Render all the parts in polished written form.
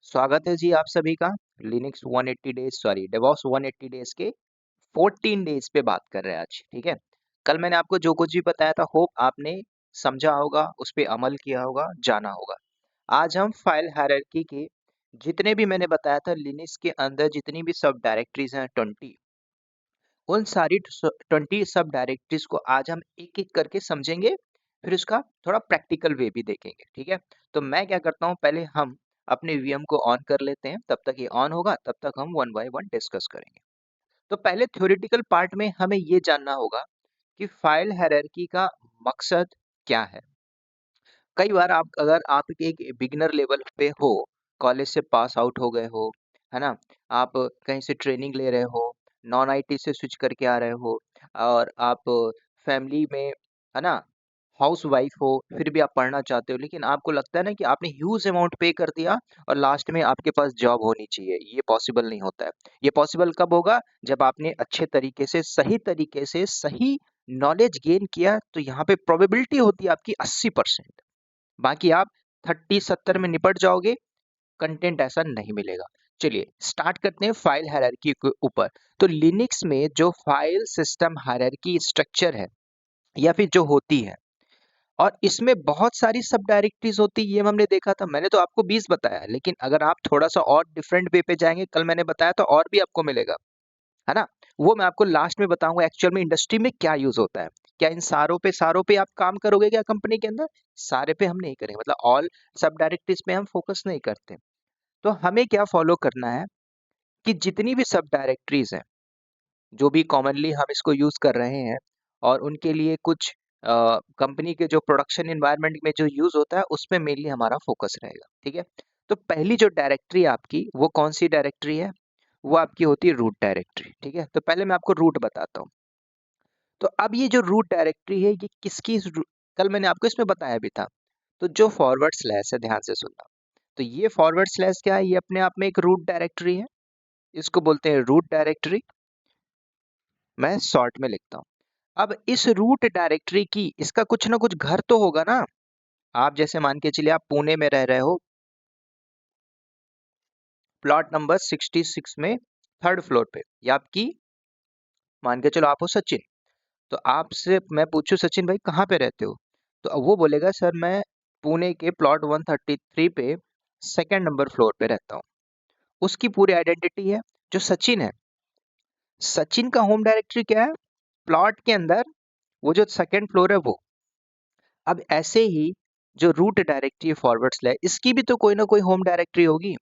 स्वागत है जी आप सभी का Linux 180 days sorry DevOps 180 days के 14 डेज पे बात कर रहे हैं आज। ठीक है, कल मैंने आपको जो कुछ भी बताया था होप आपने समझा होगा, उस पे अमल किया होगा, जाना होगा। आज हम फाइल हायरार्की के जितने भी मैंने बताया था लिनक्स के अंदर जितनी भी सब डायरेक्टरीज हैं 20, उन सारी 20 सब डायरेक्टरीज को आज हम एक एक करके समझेंगे, फिर उसका थोड़ा प्रैक्टिकल वे भी देखेंगे। ठीक है, तो मैं क्या करता हूँ, पहले हम अपने वीएम को ऑन कर लेते हैं, तब तक ये ऑन होगा, तब तक हम वन बाय वन डिस्कस करेंगे। तो पहले थ्योरेटिकल पार्ट में हमें ये जानना होगा कि फाइल हायरार्की का मकसद क्या है। कई बार आप अगर आप एक बिगिनर लेवल पे हो, कॉलेज से पास आउट हो गए हो, है ना, आप कहीं से ट्रेनिंग ले रहे हो, नॉन आईटी से स्विच करके आ रहे हो, और आप फैमिली में, है ना, हाउस वाइफ हो, फिर भी आप पढ़ना चाहते हो, लेकिन आपको लगता है ना कि आपने ह्यूज अमाउंट पे कर दिया और लास्ट में आपके पास जॉब होनी चाहिए। ये पॉसिबल नहीं होता है। ये पॉसिबल कब होगा? जब आपने अच्छे तरीके से सही नॉलेज गेन किया, तो यहाँ पे प्रोबेबिलिटी होती है आपकी 80%। बाकी आप 30-70 में निपट जाओगे, कंटेंट ऐसा नहीं मिलेगा। चलिए स्टार्ट करते हैं फाइल हायरार्की के ऊपर। तो लिनक्स में जो फाइल सिस्टम हायरार्की स्ट्रक्चर है या फिर जो होती है, और इसमें बहुत सारी सब डायरेक्टरीज होती है, ये हमने देखा था। मैंने तो आपको 20 बताया, लेकिन अगर आप थोड़ा सा और डिफरेंट वे पे जाएंगे, कल मैंने बताया तो और भी आपको मिलेगा, है ना। वो मैं आपको लास्ट में बताऊंगा एक्चुअल में इंडस्ट्री में क्या यूज होता है। क्या इन सारों पे आप काम करोगे क्या कंपनी के अंदर? सारे पे हम नहीं करेंगे, मतलब ऑल सब डायरेक्टरीज पे हम फोकस नहीं करते। तो हमें क्या फॉलो करना है कि जितनी भी सब डायरेक्टरीज हैं, जो भी कॉमनली हम इसको यूज कर रहे हैं, और उनके लिए कुछ कंपनी के जो प्रोडक्शन एनवायरनमेंट में जो यूज होता है, उसमें मेनली हमारा फोकस रहेगा। ठीक है, तो पहली जो डायरेक्टरी आपकी वो कौन सी डायरेक्टरी है? वो आपकी होती है रूट डायरेक्टरी। ठीक है, तो पहले मैं आपको रूट बताता हूँ। तो अब ये जो रूट डायरेक्टरी है, ये कल मैंने आपको इसमें बताया भी था। तो जो फॉरवर्ड स्लैश है, ध्यान से सुनना। तो ये फॉरवर्ड स्लैश क्या है? ये अपने आप में एक रूट डायरेक्टरी है, इसको बोलते हैं रूट डायरेक्टरी। मैं शॉर्ट में लिखता हूँ। अब इस रूट डायरेक्टरी की इसका कुछ ना कुछ घर तो होगा ना। आप जैसे मान के चलिए आप पुणे में रह रहे हो, प्लॉट नंबर 66 में, थर्ड फ्लोर पे, या आपकी, मान के चलो आप हो सचिन। तो आपसे मैं पूछूं सचिन भाई कहाँ पे रहते हो, तो अब वो बोलेगा सर मैं पुणे के प्लॉट 133 पे सेकंड नंबर फ्लोर पे रहता हूँ। उसकी पूरी आइडेंटिटी है। जो सचिन है, सचिन का होम डायरेक्टरी क्या है? प्लॉट के अंदर वो जो सेकंड फ्लोर है वो। अब ऐसे ही जो रूट डायरेक्टरी फॉरवर्ड स्लैश, इसकी भी तो कोई ना कोई होम डायरेक्टरी होगी।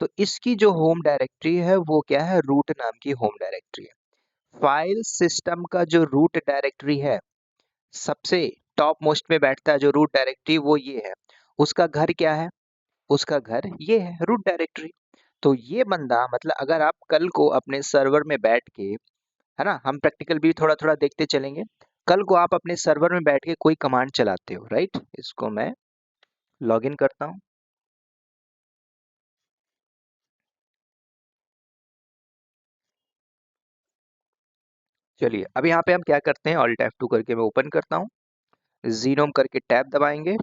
तो इसकी जो होम डायरेक्टरी है वो क्या है? रूट नाम की होम डायरेक्टरी है। फाइल सिस्टम का जो रूट डायरेक्टरी है, सबसे टॉप मोस्ट में बैठता है जो रूट डायरेक्टरी, वो ये है। उसका घर क्या है? उसका घर ये है, रूट डायरेक्टरी। तो ये बंदा, मतलब अगर आप कल को अपने सर्वर में बैठ के, है ना, हम प्रैक्टिकल भी थोड़ा थोड़ा देखते चलेंगे, कल को आप अपने सर्वर में बैठ के कोई कमांड चलाते हो, राइट? इसको मैं लॉगिन करता हूँ। चलिए अब यहाँ पे हम क्या करते हैं, ऑल्ट F2 करके मैं ओपन करता हूँ, जीनोम करके टैब दबाएंगे,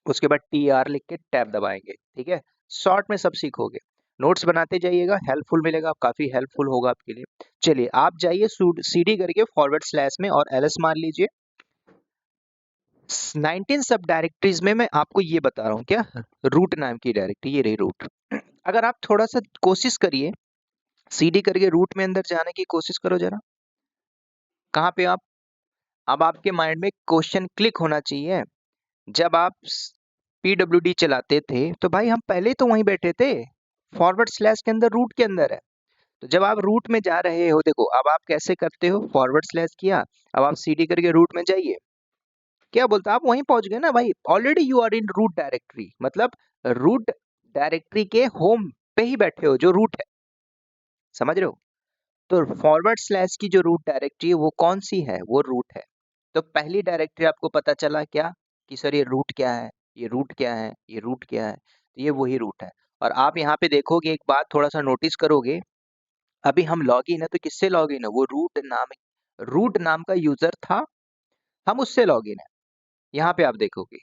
उसके बाद TR लिख के टैब दबाएंगे। ठीक है, शॉर्ट में सब सीखोगे, नोट्स बनाते जाइएगा, हेल्पफुल मिलेगा, काफी हेल्पफुल होगा आपके लिए। चलिए आप जाइए CD करके फॉरवर्ड स्लैश में और LS मार लीजिए। 19 सब डायरेक्टरीज में मैं आपको ये बता रहा हूँ क्या, रूट नाम की डायरेक्टरी ये रही रूट। अगर आप थोड़ा सा कोशिश करिए, CD करके रूट में अंदर जाने की कोशिश करो जरा। कहाँ पे आप? अब आपके माइंड में क्वेश्चन क्लिक होना चाहिए। जब आप PWD चलाते थे तो भाई हम पहले तो वहीं बैठे थे, फॉरवर्ड स्लैश के अंदर, रूट के अंदर है। तो जब आप रूट में जा रहे हो, देखो अब आप कैसे करते हो, फॉरवर्ड स्लैश किया, अब आप CD करके रूट में जाइए, क्या बोलता, आप वहीं पहुंच गए ना भाई, already you are in root directory, मतलब रूट डायरेक्टरी के होम पे ही बैठे हो, जो रूट है, समझ रहे हो? तो फॉरवर्ड स्लैश की जो रूट डायरेक्टरी है वो कौन सी है? वो रूट है। तो पहली डायरेक्टरी आपको पता चला क्या, कि सर ये रूट क्या है, ये रूट क्या है, ये रूट क्या है, तो ये वही रूट है। और आप यहाँ पे देखोगे एक बात थोड़ा सा नोटिस करोगे, अभी हम लॉग इन है तो किससे लॉग इन है? वो रूट नाम का यूजर था, हम उससे लॉग इन है। यहाँ पे आप देखोगे,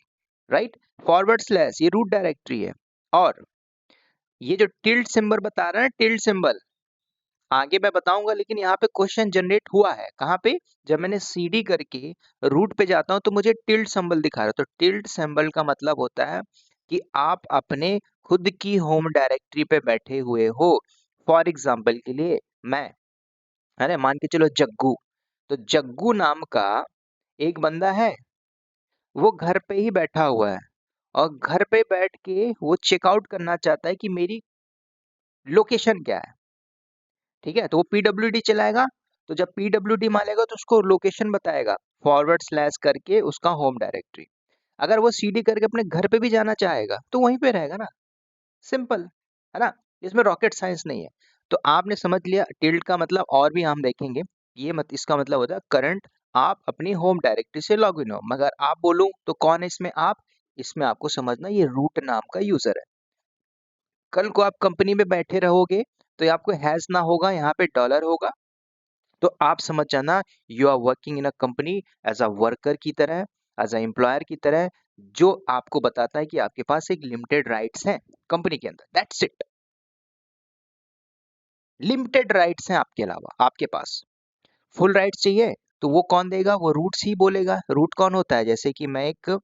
राइट, फॉरवर्ड स्लैश ये रूट डायरेक्टरी है। और ये जो टिल्ट सिंबल बता रहा है, टिल्ट सिंबल आगे मैं बताऊंगा, लेकिन यहाँ पे क्वेश्चन जनरेट हुआ है कहाँ पे, जब मैंने सीडी करके रूट पे जाता हूँ तो मुझे टिल्ट सिंबल दिखा रहा है। तो टिल्ट सिंबल का मतलब होता है कि आप अपने खुद की होम डायरेक्टरी पे बैठे हुए हो। फॉर एग्जाम्पल के लिए मैं, अरे मान के चलो जग्गू, तो जग्गू नाम का एक बंदा है, वो घर पे ही बैठा हुआ है और घर पे बैठ के वो चेकआउट करना चाहता है कि मेरी लोकेशन क्या है। ठीक है, तो वो पीडब्ल्यूडी चलाएगा, तो जब पीडब्ल्यूडी मारेगा तो उसको लोकेशन बताएगा फॉरवर्ड स्लैश करके उसका होम डायरेक्टरी। अगर वो सीडी करके अपने घर पे भी जाना चाहेगा तो वहीं पे रहेगा ना, सिंपल है ना, इसमें रॉकेट साइंस नहीं है। तो आपने समझ लिया टिल्ट का मतलब, और भी हम देखेंगे। ये मत इसका मतलब होता है करंट आप अपनी होम डायरेक्टरी से लॉग इन हो, मगर आप बोलूं तो कौन है इसमें आप, इसमें आपको समझना ये रूट नाम का यूजर है। कल को आप कंपनी में बैठे रहोगे तो ये आपको हैज ना होगा, यहाँ पे डॉलर होगा, तो आप समझ जाना you are working in a company as a worker की तरह, एज अ एम्प्लॉयर की तरह, जो आपको बताता है कि आपके पास एक लिमिटेड राइट्स हैं कंपनी के अंदर, दैट्स इट। लिमिटेड राइट्स हैं आपके अलावा, आपके पास फुल राइट्स चाहिए तो वो कौन देगा, वो रूट्स ही बोलेगा। रूट कौन होता है, जैसे कि मैं एक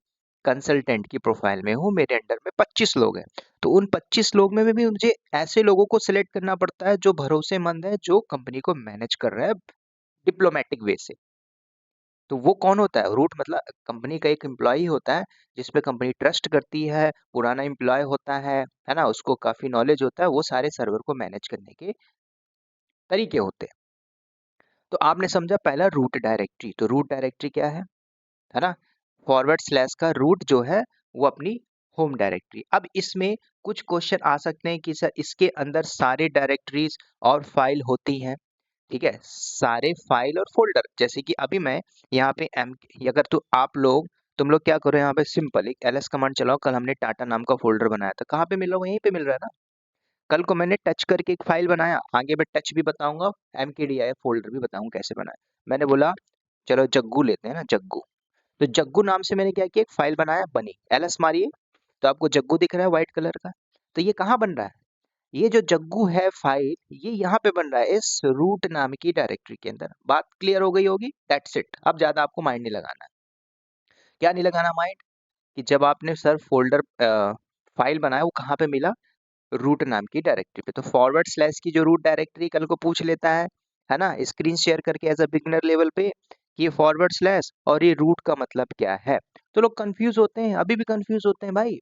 कंसल्टेंट की प्रोफाइल में हूँ, मेरे अंडर में 25 लोग हैं, तो उन 25 लोग में भी मुझे ऐसे लोगों को सिलेक्ट करना पड़ता है जो भरोसेमंद है, जो कंपनी को मैनेज कर रहा है डिप्लोमेटिक वे से। तो वो कौन होता है, रूट मतलब कंपनी का एक एम्प्लॉय होता है जिसपे कंपनी ट्रस्ट करती है, पुराना एम्प्लॉय होता है ना, उसको काफी नॉलेज होता है, वो सारे सर्वर को मैनेज करने के तरीके होते हैं। तो आपने समझा पहला रूट डायरेक्टरी, तो रूट डायरेक्टरी क्या है ना, फॉरवर्ड स्लैश का रूट जो है वो अपनी होम डायरेक्टरी। अब इसमें कुछ क्वेश्चन आ सकते हैं कि सर इसके अंदर सारे डायरेक्टरीज और फाइल होती हैं, ठीक है, सारे फाइल और फोल्डर, जैसे कि अभी मैं यहाँ पे अगर तो आप लोग, तुम लोग क्या करो, यहाँ पे सिंपल एक ls कमांड चलाओ। कल हमने टाटा नाम का फोल्डर बनाया था, कहाँ पे मिल रहा है, वहीं पे मिल रहा है ना। कल को मैंने टच करके एक फाइल बनाया, आगे मैं टच भी बताऊंगा, mkdir फोल्डर भी बताऊंगा कैसे बनाया। मैंने बोला चलो जग्गू लेते हैं ना, जग्गू, तो जग्गू नाम से मैंने क्या किया, एक फाइल बनाया, बनी, ls मारिए तो आपको जग्गू दिख रहा है व्हाइट कलर का। तो ये कहाँ बन रहा है, ये जो जग्गू है फाइल, ये यहाँ पे बन रहा है इस रूट नाम की डायरेक्टरी के अंदर। बात क्लियर हो गई होगी, दैट्स इट। अब ज्यादा आपको माइंड नहीं लगाना है। क्या नहीं लगाना माइंड, कि जब आपने सर फोल्डर फाइल बनाया वो कहाँ पे मिला, रूट नाम की डायरेक्टरी पे। तो फॉरवर्ड स्लैश की जो रूट डायरेक्टरी कल को पूछ लेता है ना, स्क्रीन शेयर करके एज अ बिगनर लेवल पे, कि ये फॉरवर्ड स्लैश और ये रूट का मतलब क्या है। तो लोग कंफ्यूज होते हैं, अभी भी कंफ्यूज होते हैं भाई,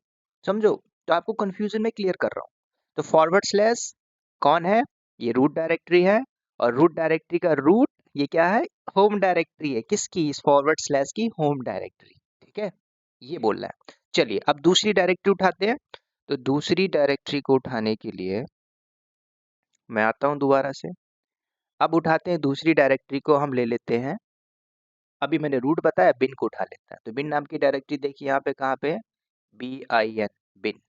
समझो। तो आपको कंफ्यूजन में क्लियर कर रहा हूँ। तो फॉरवर्ड स्लैश कौन है, ये रूट डायरेक्टरी है, और रूट डायरेक्टरी का रूट ये क्या है, होम डायरेक्टरी है, किसकी, इस फॉरवर्ड स्लैश की होम डायरेक्टरी। ठीक है, ये बोल रहा है। चलिए अब दूसरी डायरेक्टरी उठाते हैं। तो दूसरी डायरेक्टरी को उठाने के लिए मैं आता हूं दोबारा से। अब उठाते हैं दूसरी डायरेक्टरी को, हम ले लेते हैं, अभी मैंने रूट बताया, बिन को उठा लेता है। तो बिन नाम की डायरेक्टरी देखिए यहाँ पे कहाँ पे है, BIN, बिन,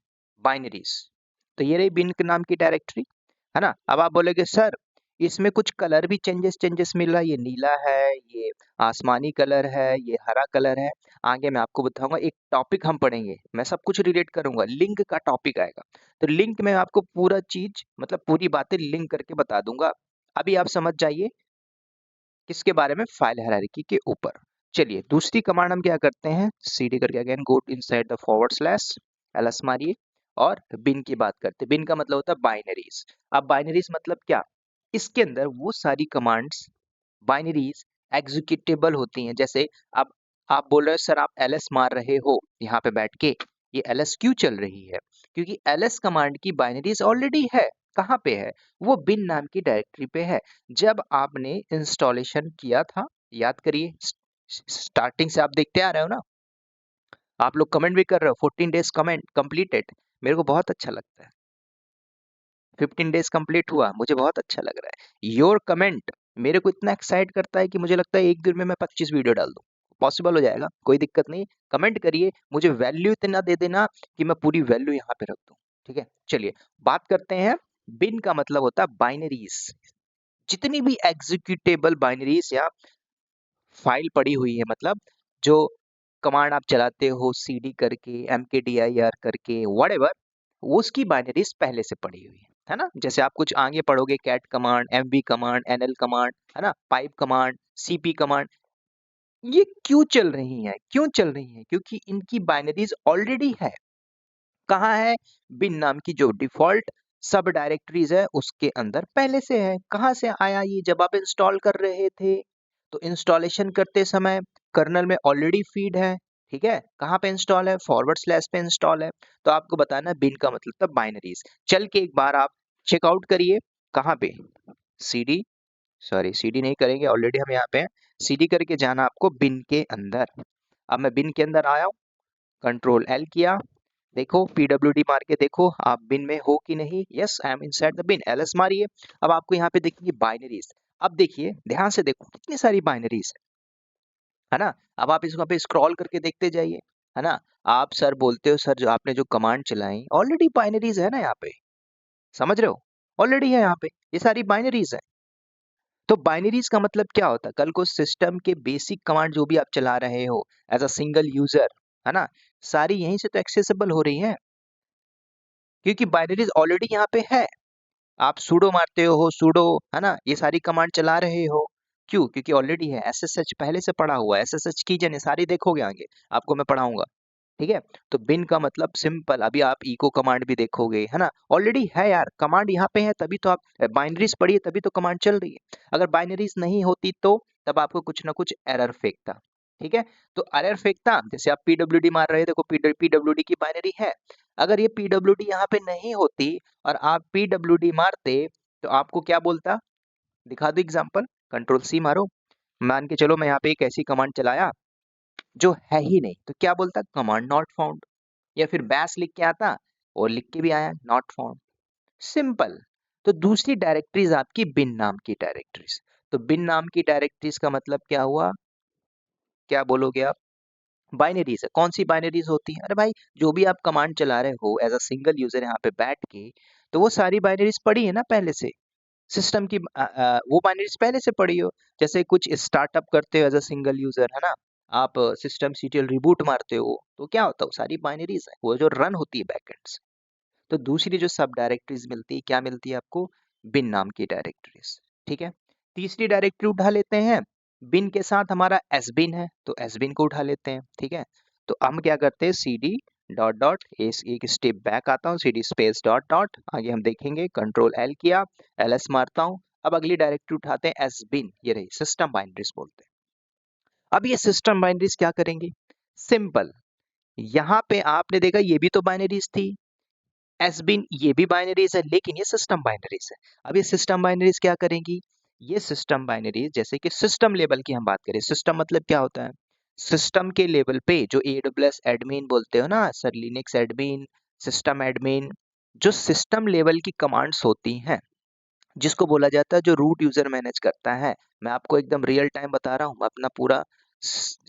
बाइनरीज। तो ये रही बिन के नाम की डायरेक्टरी, है ना। अब आप बोलोगे सर इसमें कुछ कलर भी चेंजेस चेंजेस मिल रहा है, ये नीला है, ये आसमानी कलर है, ये हरा कलर है। आगे मैं आपको बताऊंगा, एक टॉपिक हम पढ़ेंगे, मैं सब कुछ रिलेट करूंगा, लिंक का टॉपिक आएगा, तो लिंक में आपको पूरा चीज मतलब पूरी बातें लिंक करके बता दूंगा। अभी आप समझ जाइए किसके बारे में, फाइल हायरार्की के ऊपर। चलिए दूसरी कमांड हम क्या करते हैं, सीडी करके again go inside the forward slash, ls मारिए, और बिन की बात करते हैं। बिन का मतलब होता है बाइनरीज। अब बाइनरीज मतलब क्या, इसके अंदर वो सारी कमांड्स बाइनरीज एग्जीक्यूटेबल होती हैं। जैसे अब आप बोल रहे हो सर आप ls मार रहे हो यहाँ पे बैठ के, ये ls क्यों चल रही है, क्योंकि ls कमांड की बाइनरीज ऑलरेडी है, कहाँ पे है, वो बिन नाम की डायरेक्टरी पे है। जब आपने इंस्टॉलेशन किया था, याद करिए, स्टार्टिंग से आप देखते आ रहे हो ना, आप लोग कमेंट भी कर रहे हो 14 डेज कमेंट कंप्लीटेड, मेरे को बहुत अच्छा लगता है। 15 डेज कंप्लीट हुआ, मुझे बहुत अच्छा लग रहा है। योर कमेंट मेरे को इतना एक्साइट करता है कि मुझे लगता है एक दिन में मैं 25 वीडियो डाल दूं, पॉसिबल हो जाएगा, कोई दिक्कत नहीं। कमेंट करिए, मुझे वैल्यू इतना दे देना कि मैं पूरी वैल्यू यहाँ पे रख दूं। ठीक है, चलिए बात करते हैं। बिन का मतलब होता है बाइनरीज, जितनी भी एग्जीक्यूटेबल बाइनरीज या फाइल पड़ी हुई है, मतलब जो कमांड आप चलाते हो सीडी करके, mkdir करके, व्हाटएवर, वो उसकी बाइनरीज पहले से पड़ी हुई है ना। जैसे आप कुछ आगे पढ़ोगे, cat command, MV command, NL command, है ना, पाइप कमांड, सीपी कमांड, ये क्यों चल रही हैं? क्यों चल रही हैं? क्योंकि इनकी बाइनरीज ऑलरेडी है। कहाँ है? बिन नाम की जो डिफॉल्ट सब डायरेक्टरीज है उसके अंदर पहले से है। कहाँ से आया ये? जब आप इंस्टॉल कर रहे थे तो इंस्टॉलेशन करते समय कर्नल में ऑलरेडी फीड है, ठीक है। कहाँ पे इंस्टॉल है? फॉरवर्ड स्लैश पे इंस्टॉल है। तो आपको बताना है बिन का मतलब तब बाइनरीज। चल के एक बार आप चेकआउट करिए। कहाँ पे? सीडी, सॉरी सीडी नहीं करेंगे, ऑलरेडी हम यहाँ पे हैं। सीडी करके जाना आपको बिन के अंदर। अब मैं बिन के अंदर आया हूँ, कंट्रोल एल किया, देखो पीडब्ल्यूडी मार के देखो आप बिन में हो कि नहीं। Yes, I am inside the bin. LS मारिए। अब आपको यहाँ पे देखिए बाइनरीज। अब देखिए ध्यान से देखो कितनी सारी बाइनरीज है ना। अब आप इसको पे स्क्रॉल करके देखते जाइए, है ना। आप सर बोलते हो सर जो आपने जो कमांड चलाई ऑलरेडी बाइनरीज है ना यहाँ पे, समझ रहे हो? ऑलरेडी है यहाँ पे, ये सारी बाइनरीज है। तो बाइनरीज का मतलब क्या होता है? कल को सिस्टम के बेसिक कमांड जो भी आप चला रहे हो एज अ सिंगल यूजर, है ना, सारी यहीं से तो एक्सेसिबल हो रही है, क्योंकि बाइनरीज ऑलरेडी यहाँ पे है। आप सुडो मारते हो, सुडो, है ना, ये सारी कमांड चला रहे हो, क्यों? क्योंकि ऑलरेडी है। एसएसएच पहले से पढ़ा हुआ है। एसएसएच की जाने सारी देखोगे आगे, आपको मैं पढ़ाऊंगा, ठीक है। तो बिन का मतलब सिंपल, अभी आप इको कमांड भी देखोगे, है ना, ऑलरेडी है यार, कमांड यहाँ पे है, तभी तो आप बाइनरीज पढ़िए, तभी तो कमांड चल रही है। अगर बाइनरीज नहीं होती तो तब आपको कुछ ना कुछ एरर फेंकता, ठीक है। तो एरर फेंकता, जैसे आप पीडब्ल्यूडी मार रहे थे, देखो पीडब्ल्यूडी की बाइनरी है। अगर ये पीडब्ल्यूडी यहाँ पे नहीं होती और आप पीडब्ल्यूडी मारते तो आपको क्या बोलता? दिखा दो एग्जांपल, कंट्रोल सी मारो। मान के चलो मैं यहाँ पे एक ऐसी कमांड चलाया जो है ही नहीं, तो क्या बोलता? Command not found. या फिर बैश लिख के आता और लिख के भी आया नॉट फाउंड, सिंपल। तो दूसरी डायरेक्टरीज आपकी बिन नाम की डायरेक्टरीज। तो बिन नाम की डायरेक्टरीज का मतलब क्या हुआ? क्या बोलोगे आप? बाइनरीज है। कौन सी बाइनरीज होती है? अरे भाई जो भी आप कमांड चला रहे हो एज अ सिंगल यूजर यहाँ पे बैठ के, तो वो सारी बाइनरीज पड़ी है ना पहले से। सिस्टम की वो बाइनरीज पहले से पड़ी हो। जैसे कुछ स्टार्टअप करते हो एज अ सिंगल यूजर, है ना, आप सिस्टम सीटीएल रिबूट मारते हो तो क्या होता है? वो सारी बाइनरीज है, वो जो रन होती है बैकएंड्स। तो दूसरी जो सब डायरेक्टरीज मिलती है, क्या मिलती है आपको? बिन नाम की डायरेक्टरीज, ठीक है। तीसरी डायरेक्टरी उठा लेते हैं, बिन के साथ हमारा एस बिन है तो एस बिन को उठा लेते हैं, ठीक है। तो हम क्या करते हैं? सी डी डॉट डॉट, एक स्टेप बैक आता हूँ, C D space dot dot, आगे हम देखेंगे, कंट्रोल एल किया, एल एस मारता हूँ। अब अगली डायरेक्टरी उठाते हैं एस बिन, ये रही सिस्टम बाइनरीज बोलते हैं। अब ये सिस्टम बाइनरीज क्या करेंगे? सिंपल, यहाँ पे आपने देखा ये भी तो बाइनरीज थी, एस बिन ये भी बाइनरीज है, लेकिन ये सिस्टम बाइनरीज है। अब ये सिस्टम बाइनरीज क्या करेंगी? ये सिस्टम बाइनरीज, जैसे कि सिस्टम लेवल की हम बात करें, सिस्टम मतलब क्या होता है? सिस्टम के लेवल पे जो AWS एडमिन बोलते हो ना sir, Linux admin, system admin, जो सिस्टम लेवल की कमांड्स होती हैं, जिसको बोला जाता है जो रूट यूजर मैनेज करता है। मैं आपको एकदम रियल टाइम बता रहा हूँ, अपना पूरा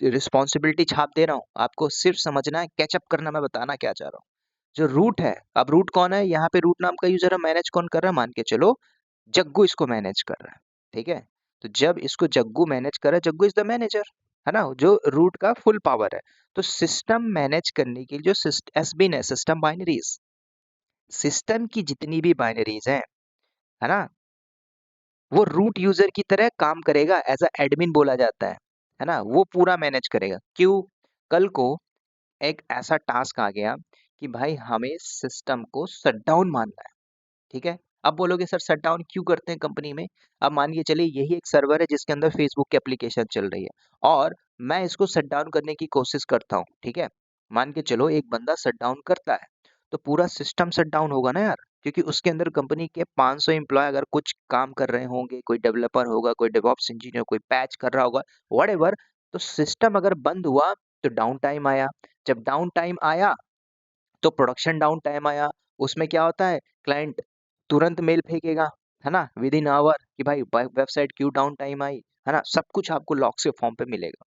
रिस्पॉन्सिबिलिटी छाप दे रहा हूँ, आपको सिर्फ समझना है, कैचअप करना, मैं बताना क्या चाह रहा हूँ। जो रूट है, अब रूट कौन है? यहाँ पे रूट नाम का यूजर है, मैनेज कौन कर रहा है? मान के चलो जग्गू इसको मैनेज कर रहा है, ठीक है। तो जब इसको जग्गू मैनेज कर रहा है, जग्गू इज द मैनेजर, है ना, जो रूट का फुल पावर है। तो सिस्टम मैनेज करने के लिए जो एसबिन है, सिस्टम बाइनरीज, सिस्टम की जितनी भी बाइनरीज है ना, वो रूट यूजर की तरह काम करेगा, एज अ एडमिन बोला जाता है ना, वो पूरा मैनेज करेगा। क्यों? कल को एक ऐसा टास्क आ गया कि भाई हमें सिस्टम को शट डाउन मारना है, ठीक है। अब बोलोगे सर शट डाउन क्यों करते हैं कंपनी में? अब मानिए चलिए यही एक सर्वर है जिसके अंदर फेसबुक की एप्लीकेशन चल रही है और मैं इसको शट डाउन करने की कोशिश करता हूँ, ठीक है। मान के चलो एक बंदा शट डाउन करता है तो पूरा सिस्टम शट डाउन होगा ना यार, क्योंकि उसके अंदर कंपनी के 500 एम्प्लॉय अगर कुछ काम कर रहे होंगे, कोई डेवलपर होगा, कोई डेवऑप्स इंजीनियर, कोई पैच कर रहा होगा, व्हाटएवर। तो सिस्टम अगर बंद हुआ तो डाउन टाइम आया, जब डाउन टाइम आया तो प्रोडक्शन डाउन टाइम आया। उसमें क्या होता है? क्लाइंट तुरंत मेल फेंकेगा, है ना, विद इन आवर कि भाई वेबसाइट क्यों डाउन टाइम आई, है ना, सब कुछ आपको लॉग से फॉर्म पे मिलेगा।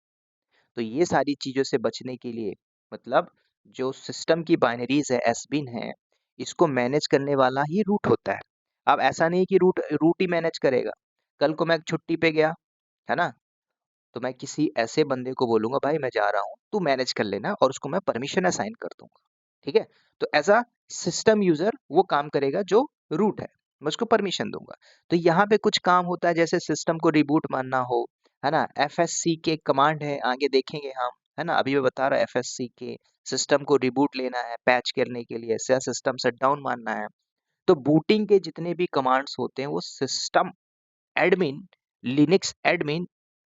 तो ये सारी चीजों से बचने के लिए, मतलब जो सिस्टम की बाइनरीज है, एसबिन है, इसको मैनेज करने वाला ही रूट होता है। अब ऐसा नहीं कि रूट रूट ही मैनेज करेगा। कल को मैं छुट्टी पे गया, है ना, तो मैं किसी ऐसे बंदे को बोलूंगा भाई मैं जा रहा हूँ, तू मैनेज कर लेना, और उसको मैं परमिशन असाइन कर दूंगा, ठीक है। तो एज अ सिस्टम यूजर वो काम करेगा जो रूट मैं उसको परमिशन दूंगा। तो यहाँ पे कुछ काम होता है, जैसे सिस्टम को रिबूट मारना हो, है ना, एफएससी के कमांड है, आगे देखेंगे हम, है ना, अभी मैं बता रहा हूँ एफएससी के, सिस्टम को रिबूट लेना है पैच करने के लिए, या सिस्टम शट डाउन मारना है। तो बूटिंग के जितने भी कमांड्स होते हैं वो सिस्टम एडमिन, लिनक्स एडमिन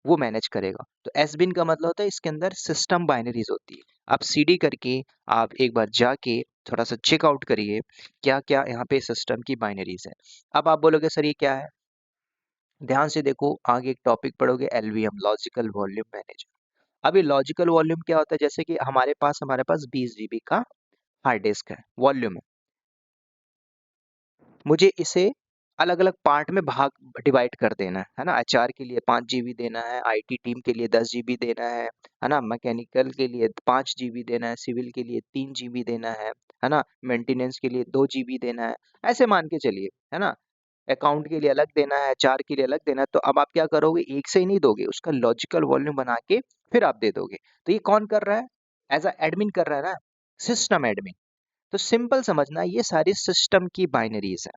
वो मैनेज करेगा। तो एसबिन का मतलब होता है इसके अंदर सिस्टम बाइनरीज होती है। आप सीडी करके आप एक बार जाके थोड़ा सा चेकआउट करिए क्या क्या यहाँ पे सिस्टम की बाइनरीज है। अब आप बोलोगे सर ये क्या है, ध्यान से देखो, आगे एक टॉपिक पढ़ोगे एलवीएम, लॉजिकल वॉल्यूम मैनेजर। अब ये लॉजिकल वॉल्यूम क्या होता है, जैसे कि हमारे पास 20 जीबी का हार्ड डिस्क है, वॉल्यूम है, मुझे इसे अलग अलग पार्ट में भाग डिवाइड कर देना है ना, एचआर के लिए 5 जीबी देना है, आईटी टीम के लिए 10 जीबी देना है ना, मैकेनिकल के लिए 5 जीबी देना है, सिविल के लिए 3 जीबी देना है ना, मेंटेनेंस के लिए 2 जीबी देना है, ऐसे मान के चलिए, है ना, अकाउंट के लिए अलग देना है, एचआर के लिए अलग देना है। तो अब आप क्या करोगे, एक से ही नहीं दोगे, उसका लॉजिकल वॉल्यूम बना के फिर आप दे दोगे। तो ये कौन कर रहा है, एज अ एडमिन कर रहा है ना, सिस्टम एडमिन। तो सिंपल समझना, ये सारी सिस्टम की बाइनरीज है,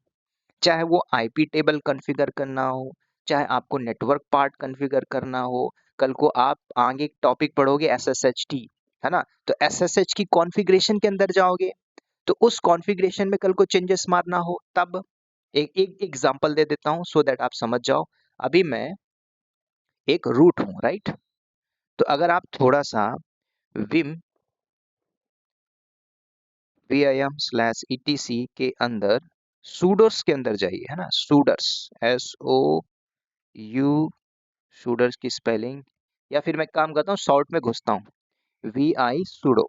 चाहे वो आईपी टेबल कॉन्फ़िगर करना हो, चाहे आपको नेटवर्क पार्ट कॉन्फ़िगर करना हो, कल को आप आगे एक टॉपिक पढ़ोगे एसएसएचटी, है ना, तो एसएसएच की कॉन्फ़िगरेशन के अंदर जाओगे, तो उस कॉन्फ़िगरेशन में कल को चेंजेस मारना हो तब। एक एक एग्जांपल दे देता हूँ सो दैट आप समझ जाओ। अभी मैं एक रूट हूँ, राइट, तो अगर आप थोड़ा सा विम vim/etc के अंदर सूडोस के अंदर जाइए, है ना, सूडर्स, SOU, शूडर्स की स्पेलिंग, या फिर मैं एक काम करता हूँ शॉर्ट में घुसता हूँ, VI sudo।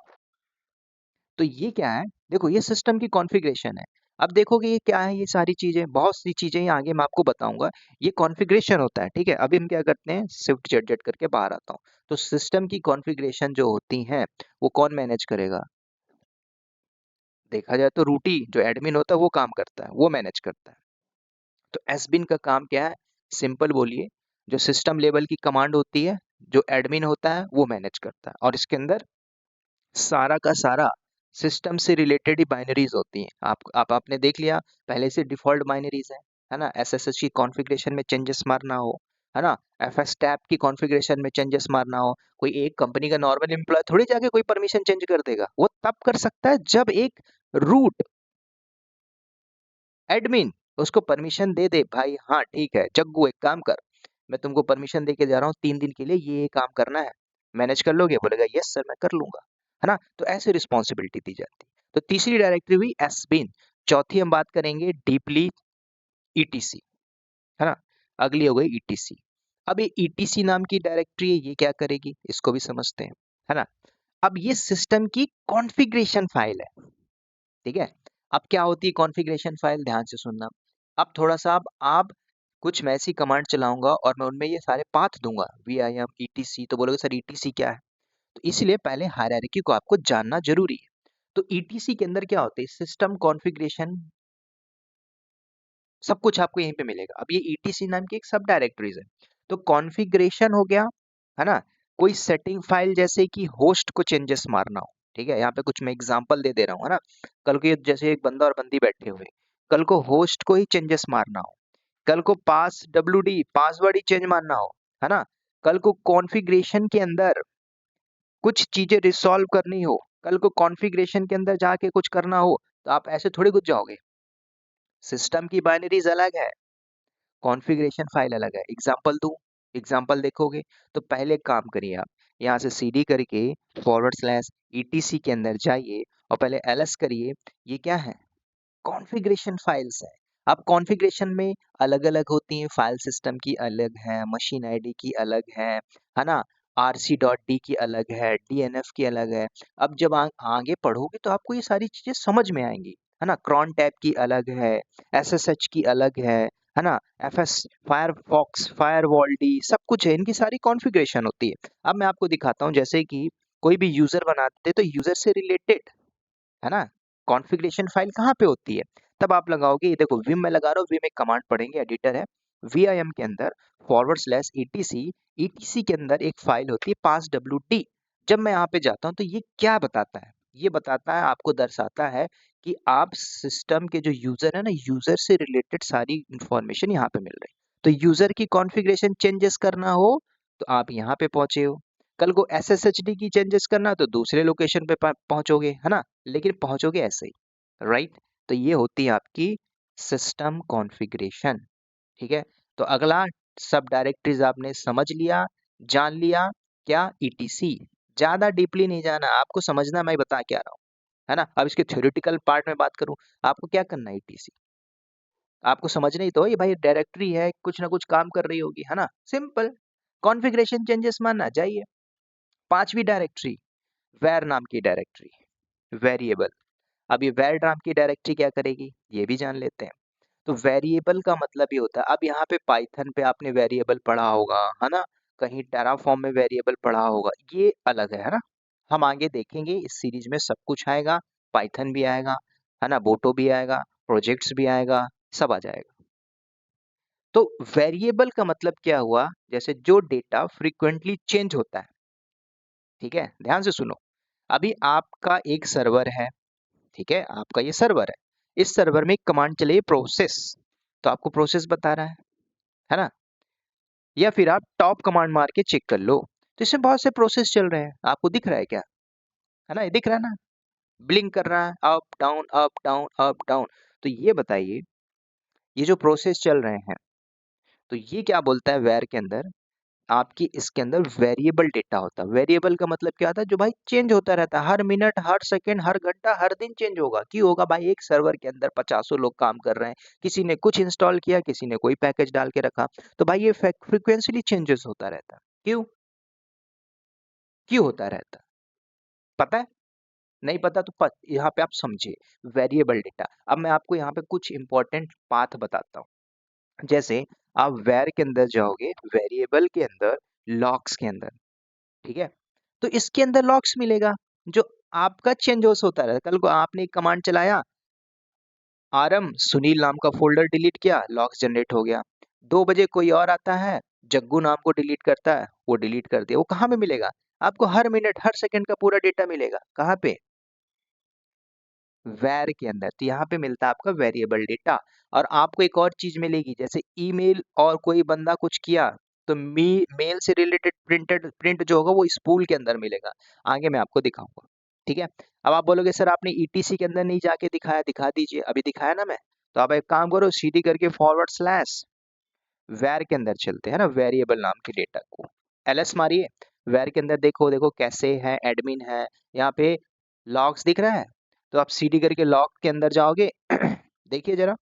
तो ये क्या है, देखो ये सिस्टम की कॉन्फ़िगरेशन है। अब देखोगे ये क्या है, ये सारी चीजें, बहुत सी चीजें ये आगे मैं आपको बताऊंगा, ये कॉन्फ़िगरेशन होता है, ठीक है। अभी हम क्या करते हैं, शिफ्ट जेड जेड करके बाहर आता हूँ। तो सिस्टम की कॉन्फ़िगरेशन जो होती हैं वो कौन मैनेज करेगा, देखा जाए तो रूटी जो एडमिन होता है वो काम करता है, वो मैनेज करता है। तो एसबिन का काम क्या है, सिंपल बोलिए, जो सिस्टम लेवल की कमांड होती है, जो एडमिन होता है वो मैनेज करता है, और इसके अंदर सारा का सारा सिस्टम से रिलेटेड ही बाइनरीज होती हैं। आप आपने देख लिया, पहले से डिफॉल्ट बाइनरीज है ना, एसएसएच की कॉन्फ़िगरेशन में चेंजेस मारना हो, है ना, एफएस टैब की कॉन्फ़िगरेशन में चेंजेस मारना हो, कोई एक कंपनी का नॉर्मल एम्प्लॉय थोड़ी जाके कोई परमिशन चेंज कर देगा, वो तब कर सकता है जब एक रूट एडमिन उसको परमिशन दे दे, भाई हाँ ठीक है जग्गू एक काम कर, मैं तुमको परमिशन दे के जा रहा हूँ 3 दिन के लिए, ये काम करना है, मैनेज कर लोगे, बोलेगा यस सर मैं कर लूंगा, है ना। तो ऐसे रिस्पॉन्सिबिलिटी दी जाती है। तो तीसरी डायरेक्टरी हुई एसबिन। चौथी हम बात करेंगे डीपली ईटीसी, है ना, अगली हो गई ईटीसी। अब ये ईटीसी नाम की डायरेक्टरी है, ये क्या करेगी इसको भी समझते हैं, है ना। अब ये सिस्टम की कॉन्फ़िगरेशन फाइल है, ठीक है। अब क्या होती है कॉन्फ़िगरेशन फाइल, ध्यान से सुनना। अब थोड़ा सा आप कुछ मैं ऐसी कमांड चलाऊंगा और मैं उनमें ये सारे पाथ दूंगा, VIM ETC, तो बोलोगे सर ETC क्या है, तो इसलिए पहले हायरार्की को आपको जानना जरूरी है। तो ETC के अंदर क्या होता है, सिस्टम कॉन्फ़िगरेशन, सब कुछ आपको यहीं पे मिलेगा। अब ये ETC नाम की एक सब डायरेक्टरीज है। तो कॉन्फ़िगरेशन हो गया, है ना, कोई सेटिंग फाइल जैसे कि होस्ट को चेंजेस मारना हो, ठीक है, यहाँ पे कुछ मैं एग्जांपल दे रहा हूँ, है ना, कल को ये जैसे एक बंदा और बंदी बैठे हुए, कल को होस्ट को ही चेंजेस मारना हो, कल को पास WD पासवर्ड ही चेंज मारना हो, है ना, कल को कॉन्फ़िगरेशन के अंदर कुछ चीजें रिसॉल्व करनी हो, कल को कॉन्फ़िगरेशन के अंदर जाके कुछ करना हो, तो आप ऐसे थोड़ी घुस जाओगे, सिस्टम की बाइनरीज अलग है, कॉन्फ़िगरेशन फाइल अलग है। एग्जांपल दूं, एग्जांपल देखोगे, तो पहले काम करिए आप, यहाँ से सीडी करके /etc के अंदर जाइए और पहले ls करिए। ये क्या है, कॉन्फ़िगरेशन फाइल्स है। अब कॉन्फ़िगरेशन में अलग-अलग होती हैं, फाइल सिस्टम की अलग है, मशीन आईडी की अलग है ना, rc.d की अलग है, DNF की अलग है। अब जब आगे पढ़ोगे तो आपको ये सारी चीजें समझ में आएंगी, है ना, क्रॉन टैब की अलग है, SSH की अलग है ना, FS फायरफॉक्स, फायरवॉल डी, सब कुछ है, इनकी सारी कॉन्फ़िगरेशन होती है। अब मैं आपको दिखाता हूँ, जैसे कि कोई भी यूजर बनाते तो यूजर से रिलेटेड, है ना, कॉन्फ़िगरेशन फाइल कहाँ पे होती है, तब आप लगाओगे, ये देखो विम में लगा रहा हूँ, विम एक कमांड पढ़ेंगे, एडिटर है, VIM के अंदर /etc, ETC के अंदर एक फाइल होती है pass WD। जब मैं यहाँ पे जाता हूँ तो ये क्या बताता है, ये बताता है, आपको दर्शाता है कि आप सिस्टम के जो यूजर है ना, यूजर से रिलेटेड सारी इंफॉर्मेशन यहाँ पे मिल रही है। तो यूजर की कॉन्फ़िगरेशन चेंजेस करना हो तो आप यहाँ पे पहुंचे हो, कल को SSHD की चेंजेस करना तो दूसरे लोकेशन पे पहुंचोगे, है ना, लेकिन पहुंचोगे ऐसे ही, राइट। तो ये होती है आपकी सिस्टम कॉन्फ़िगरेशन, ठीक है। तो अगला सब डायरेक्टरीज आपने समझ लिया, जान लिया, क्या, ETC। ज्यादा डीपली नहीं जाना, आपको समझना मैं बता क्या रहा हूँ, है ना। अब इसके थ्योरेटिकल पार्ट में बात करूं, आपको क्या करना है ETC, आपको समझना ही तो है, ये भाई डायरेक्टरी है, कुछ ना कुछ काम कर रही होगी, है ना, सिंपल। कॉन्फ़िगरेशन चेंजेस मानना चाहिए। पांचवी डायरेक्टरी, वेर नाम की डायरेक्टरी, वेरिएबल। अब ये वेर नाम की डायरेक्टरी क्या करेगी, ये भी जान लेते हैं। तो वेरिएबल का मतलब ये होता है, अब यहाँ पे पाइथन पे आपने वेरिएबल पढ़ा होगा, है ना, कहीं टेराफॉर्म में वेरिएबल पढ़ा होगा, ये अलग है ना। हम आगे देखेंगे इस सीरीज में सब कुछ आएगा, पाइथन भी आएगा, है ना, बोटो भी आएगा, प्रोजेक्ट्स भी आएगा, सब आ जाएगा। तो वेरिएबल का मतलब क्या हुआ, जैसे जो डेटा फ्रीक्वेंटली चेंज होता है, ठीक है, ध्यान से सुनो। अभी आपका एक सर्वर है, ठीक है, आपका ये सर्वर है, इस सर्वर में एक कमांड चले प्रोसेस, तो आपको प्रोसेस बता रहा है ना। या फिर आप टॉप कमांड मार के चेक कर लो, तो इसमें बहुत से प्रोसेस चल रहे हैं, आपको दिख रहा है क्या, है ना, ये दिख रहा है ना, ब्लिंक कर रहा है, up down up down up down. तो ये बताइए, ये जो प्रोसेस चल रहे हैं, तो ये क्या बोलता है, वेर के अंदर आपकी इसके अंदर वेरिएबल डेटा होता है। वेरिएबल का मतलब क्या होता है, जो भाई चेंज होता रहता है, हर मिनट हर सेकंड हर घंटा हर दिन चेंज होगा। क्यों होगा भाई, एक सर्वर के अंदर पचासों लोग काम कर रहे हैं, किसी ने कुछ इंस्टॉल किया, किसी ने कोई पैकेज डाल के रखा, तो भाई ये फ्रिक्वेंसली चेंजेस होता रहता है। क्यों क्यों होता रहता है, पता है, नहीं पता तो यहाँ पे आप समझिए, वेरिएबल डेटा। अब मैं आपको यहाँ पे कुछ इंपॉर्टेंट पाथ बताता हूँ। जैसे आप वेर के अंदर जाओगे, वेरिएबल के अंदर, लॉग्स के अंदर, ठीक है, तो इसके अंदर लॉग्स मिलेगा, जो आपका चेंजेस होता रहता है। कल को आपने एक कमांड चलाया, आरम सुनील नाम का फोल्डर डिलीट किया, लॉग्स जनरेट हो गया। 2 बजे कोई और आता है, जग्गू नाम को डिलीट करता है, वो डिलीट कर दिया। वो कहाँ पे मिलेगा, आपको हर मिनट हर सेकंड का पूरा डेटा मिलेगा, कहाँ पे, वेर के अंदर। तो यहाँ पे मिलता है आपका वेरिएबल डेटा। और आपको एक और चीज मिलेगी, जैसे ईमेल और कोई बंदा कुछ किया, तो मेल से रिलेटेड प्रिंट जो होगा वो इस पूल के अंदर मिलेगा। आगे मैं आपको दिखाऊंगा, ठीक है। अब आप बोलोगे सर आपने ETC के अंदर नहीं जाके दिखाया, दिखा दीजिए, अभी दिखाया ना मैं। तो आप एक काम करो, सीधी करके फॉरवर्ड स्लैश वेर के अंदर चलते हैं ना, वेरिएबल नाम के डेटा को LS मारिए, वेर के अंदर देखो, देखो कैसे है, एडमिन है, यहाँ पे लॉग्स दिख रहा है, तो आप CD करके लॉग के अंदर जाओगे देखिए जरा,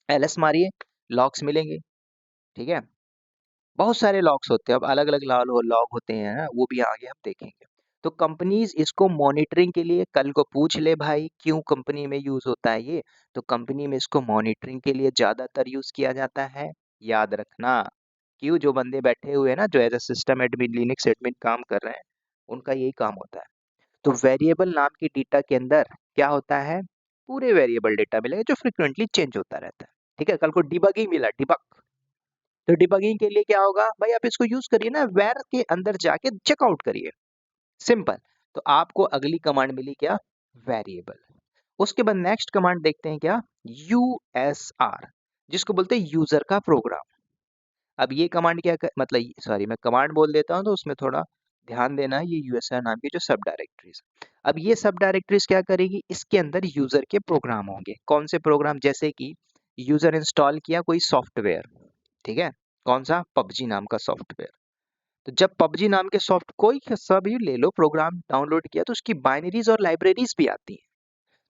LS मारिए, लॉग्स मिलेंगे, ठीक है। बहुत सारे लॉग्स होते हैं, अब अलग अलग लॉग होते हैं ना, वो भी आगे हम देखेंगे। तो कंपनीज इसको मॉनिटरिंग के लिए, कल को पूछ ले भाई क्यों कंपनी में यूज होता है ये, तो कंपनी में इसको मॉनिटरिंग के लिए ज्यादातर यूज किया जाता है। याद रखना, क्यों, जो बंदे बैठे हुए हैं ना, जो as a system admin, Linux admin काम कर रहे हैं, उनका यही काम होता है। तो वेरिएबल नाम की डेटा के अंदर क्या होता है, पूरे वेरिएबल डेटा मिलेगा जो फ्रिक्वेंटली चेंज होता रहता है, ठीक है। कल को डिबगिंग मिला, डिबग, तो डिबगिंग के लिए क्या होगा भाई, आप इसको यूज करिए ना, वेर के अंदर जाके चेकआउट करिए, सिंपल। तो आपको अगली कमांड मिली क्या, वेरिएबल। उसके बाद नेक्स्ट कमांड देखते हैं क्या, USR, जिसको बोलते हैं यूजर का प्रोग्राम। अब ये कमांड क्या मतलब, सॉरी मैं कमांड बोल देता हूँ तो उसमें थोड़ा ध्यान देना है। ये USR नाम की जो सब डायरेक्टरीज, अब ये सब डायरेक्टरीज क्या करेगी, इसके अंदर यूजर के प्रोग्राम होंगे। कौन से प्रोग्राम, जैसे कि यूजर इंस्टॉल किया कोई सॉफ्टवेयर, ठीक है, कौन सा, PUBG नाम का सॉफ्टवेयर। तो जब PUBG नाम के कोई सा भी ले लो प्रोग्राम डाउनलोड किया, तो उसकी बाइनरीज और लाइब्रेरीज भी आती हैं।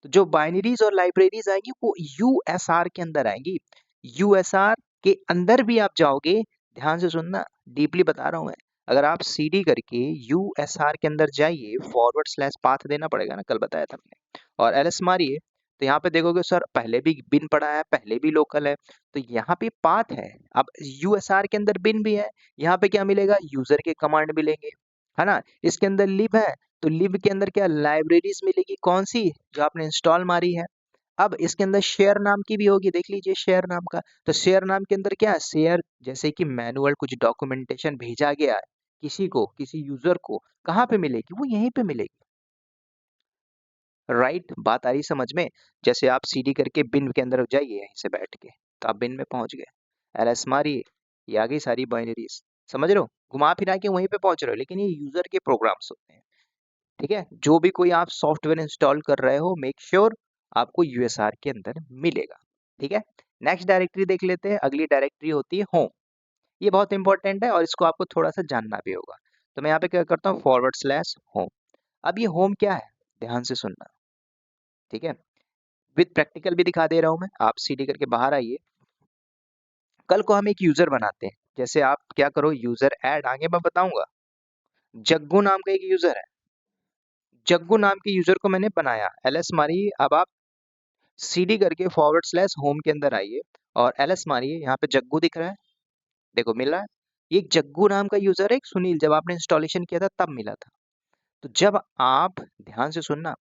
तो जो बाइनरीज और लाइब्रेरीज आएंगी वो USR के अंदर आएंगी। USR के अंदर भी आप जाओगे, ध्यान से सुनना, डीपली बता रहा हूं मैं। अगर आप CD करके USR के अंदर जाइए, फॉरवर्ड स्लैश पाथ देना पड़ेगा ना, कल बताया था हमने, और LS मारिए, तो यहाँ पे देखोगे सर पहले भी बिन पड़ा है, पहले भी लोकल है, तो यहाँ पे पाथ है। अब USR के अंदर बिन भी है, यहाँ पे क्या मिलेगा, यूजर के कमांड मिलेंगे, है ना। इसके अंदर लिब है, तो लिब के अंदर क्या, लाइब्रेरीज मिलेगी, कौन सी, जो आपने इंस्टॉल मारी है। अब इसके अंदर शेयर नाम की भी होगी, देख लीजिए शेयर नाम का। तो शेयर नाम के अंदर क्या है, शेयर, जैसे कि मैनुअल कुछ डॉक्यूमेंटेशन भेजा गया है किसी को, किसी यूजर को, कहाँ पे मिलेगी, वो यहीं पे मिलेगी। राइट, बात आ रही समझ में? जैसे आप सीडी करके बिन के अंदर जाइए यहीं से बैठ के, तो आप बिन में पहुंच गए, एलएस मारिए, ये आ गई सारी बाइनरीज। समझ रहे हो? घुमा फिरा के वहीं पे पहुंच रहे हो, लेकिन ये यूजर के प्रोग्राम्स होते हैं। ठीक है, जो भी कोई आप सॉफ्टवेयर इंस्टॉल कर रहे हो, मेक श्योर आपको यूएसआर के अंदर मिलेगा। ठीक है, नेक्स्ट डायरेक्टरी देख लेते हैं। अगली डायरेक्टरी होती है होम। ये बहुत इंपॉर्टेंट है और इसको आपको थोड़ा सा जानना भी होगा। तो मैं यहाँ पे क्या करता हूँ, /होम। अब ये होम क्या है, ध्यान से सुनना। ठीक है, विद प्रैक्टिकल भी दिखा दे रहा हूँ मैं। आप सीडी करके बाहर आइए। कल को हम एक यूजर बनाते हैं, जैसे आप क्या करो, यूजर ऐड, आगे मैं बताऊंगा। जग्गू नाम का एक यूजर है, जग्गू नाम के यूजर को मैंने बनाया, एलएस मारिए। अब आप सीडी करके /होम के अंदर आइए और एलएस मारिए। यहाँ पे जग्गू दिख रहा है, देखो मिल रहा है। ये एक जग्गू नाम का यूजर है, एक सुनील, जब आपने इंस्टॉलेशन किया था तब मिला था। तो जब आप ध्यान से सुनना,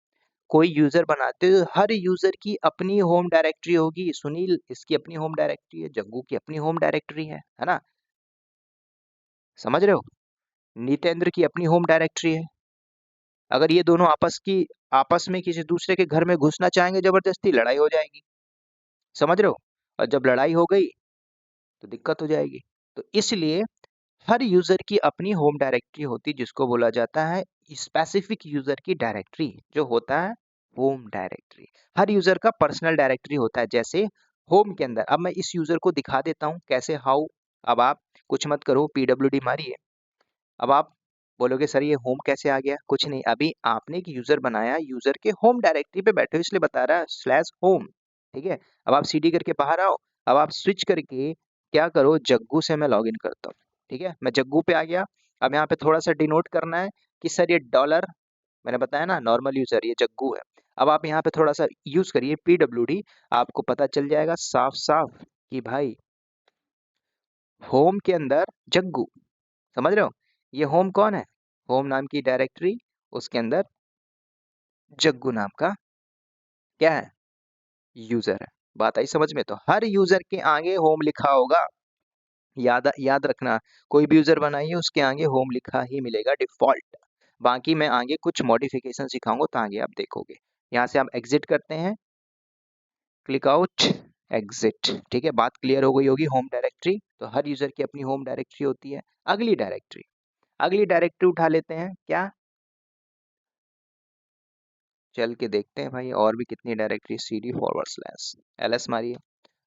कोई यूजर बनाते हो, हर यूजर की अपनी होम डायरेक्टरी होगी। सुनील इसकी अपनी होम डायरेक्टरी है, जग्गू की अपनी होम डायरेक्टरी है ना? समझ रहे हो? नितेंद्र की अपनी होम डायरेक्टरी है। अगर ये दोनों आपस में किसी दूसरे के घर में घुसना चाहेंगे जबरदस्ती, लड़ाई हो जाएगी। समझ रहे हो? और जब लड़ाई हो गई तो दिक्कत हो जाएगी। तो इसलिए हर यूजर की अपनी होम डायरेक्टरी होती है, जिसको बोला जाता है स्पेसिफिक यूजर की डायरेक्टरी, जो होता है होम डायरेक्टरी। हर यूजर का पर्सनल डायरेक्टरी होता है, जैसे होम के अंदर। अब मैं इस यूजर को दिखा देता हूँ कैसे, हाउ। अब आप कुछ मत करो, पीडब्ल्यूडी मारिए। अब आप बोलोगे सर ये होम कैसे आ गया? कुछ नहीं, अभी आपने एक यूजर बनाया, यूजर के होम डायरेक्टरी पे बैठे हो, इसलिए बता रहा है /होम। ठीक है, अब आप सीडी करके बाहर आओ। अब आप स्विच करके क्या करो, जग्गू से मैं लॉगिन करता हूँ। ठीक है, मैं जग्गू पे आ गया। अब यहाँ पे थोड़ा सा डिनोट करना है कि सर ये डॉलर, मैंने बताया ना नॉर्मल यूजर, ये जग्गू है। अब आप यहाँ पे थोड़ा सा यूज करिए पीडब्ल्यूडी, आपको पता चल जाएगा साफ साफ कि भाई होम के अंदर जग्गू। समझ रहे हो? ये होम कौन है? होम नाम की डायरेक्टरी, उसके अंदर जग्गू नाम का क्या है, यूजर है। बात आई समझ में? तो हर यूजर के आगे होम लिखा होगा, याद याद रखना। कोई भी यूजर बनाइए, उसके आगे होम लिखा ही मिलेगा डिफॉल्ट। बाकी मैं आगे कुछ मॉडिफिकेशन सिखाऊंगा, तो आगे आप देखोगे। यहाँ से आप एग्जिट करते हैं, क्लिक आउट, एग्जिट। ठीक है, बात क्लियर हो गई होगी। होम डायरेक्टरी, तो हर यूजर की अपनी होम डायरेक्टरी होती है। अगली डायरेक्टरी उठा लेते हैं क्या, चल के देखते हैं भाई और भी कितनी डायरेक्टरी। cd/ls मारिए,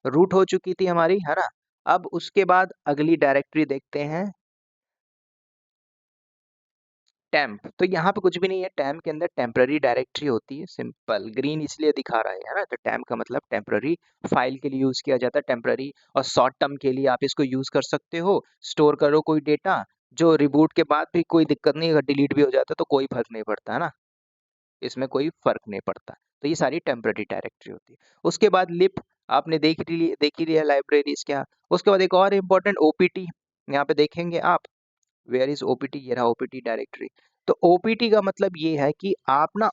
रूट हो चुकी थी हमारी, है ना? अब उसके बाद अगली डायरेक्टरी देखते हैं, टेम्प। तो यहाँ पे कुछ भी नहीं है, टेम्प के अंदर टेम्पररी डायरेक्टरी होती है, सिंपल, ग्रीन इसलिए दिखा रहा है ना? तो टेम्प का मतलब टेम्पररी, फाइल के लिए यूज किया जाता है टेम्पररी, और शॉर्ट टर्म के लिए आप इसको यूज कर सकते हो। स्टोर करो कोई डेटा, जो रिबूट के बाद भी कोई दिक्कत नहीं, अगर डिलीट भी हो जाता है तो कोई फर्क नहीं पड़ता, है ना? इसमें कोई फर्क नहीं पड़ता। तो ये सारी टेम्पररी डायरेक्टरी होती है। उसके बाद लिप, आपने देख ही लिया लाइब्रेरीज क्या। उसके बाद एक और इम्पोर्टेंट ओपीटी, यहाँ पे देखेंगे आप, वेयर इज ओपीटी, ये रहा ओपीटी डायरेक्टरी। तो ओपीटी का मतलब ये है कि आप ना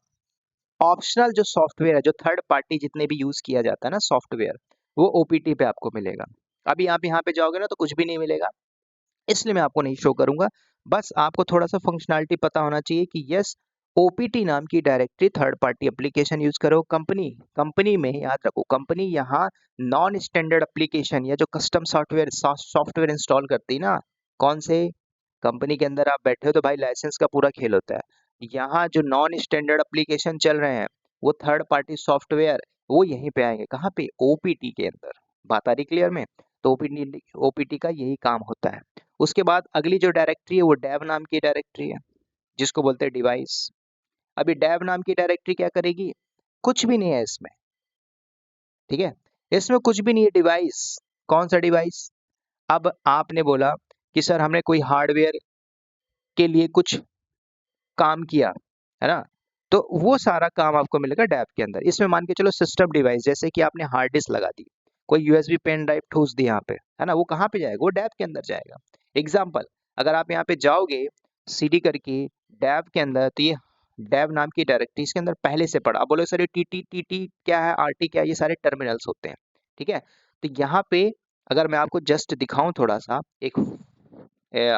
ऑप्शनल जो सॉफ्टवेयर है, जो थर्ड पार्टी जितने भी यूज किया जाता है ना सॉफ्टवेयर, वो ओपीटी पे आपको मिलेगा। अभी आप यहाँ पे जाओगे ना तो कुछ भी नहीं मिलेगा, इसलिए मैं आपको नहीं शो करूंगा। बस आपको थोड़ा सा फंक्शनैलिटी पता होना चाहिए कि यस, ओपीटी नाम की directory third party application use करो। कंपनी में याद रखो, कंपनी यहाँ नॉन स्टैंडर्ड एप्लीकेशन या जो कस्टम सॉफ्टवेयर इंस्टॉल करती है ना, कौन से, कंपनी के अंदर आप बैठे हो तो भाई लाइसेंस का पूरा खेल होता है। यहाँ जो नॉन स्टैंडर्ड एप्लीकेशन चल रहे हैं, वो थर्ड पार्टी सॉफ्टवेयर, वो यहीं पे आएंगे, कहाँ पे, ओपीटी के अंदर। बात आ रही क्लियर में? तो ओपीटी का यही काम होता है। उसके बाद अगली जो डायरेक्टरी है वो डेव नाम की डायरेक्टरी है, जिसको बोलते हैं डिवाइस। अभी डेव नाम की डायरेक्टरी क्या करेगी, कुछ भी नहीं है इसमें। ठीक है, इसमें कुछ भी नहीं है। डिवाइस, कौन सा डिवाइस? अब आपने बोला कि सर हमने कोई हार्डवेयर के लिए कुछ काम किया, है ना? तो वो सारा काम आपको मिलेगा डेव के अंदर। इसमें मान के चलो सिस्टम डिवाइस, जैसे कि आपने हार्ड डिस्क लगा दी, कोई यूएसबी पेन ड्राइव ठूस दी यहाँ पे, है ना? वो कहाँ पे जाएगा, वो डेव के अंदर जाएगा। एग्जाम्पल, अगर आप यहाँ पे जाओगे सीडी करके डेव के अंदर, तो ये डेव नाम की डायरेक्टरी इसके अंदर पहले से पड़ा। आप बोलो सर ये टीटी क्या है, आरटी क्या है, ये सारे टर्मिनल्स होते हैं। ठीक है, तो यहाँ पे अगर मैं आपको जस्ट दिखाऊं थोड़ा सा, एक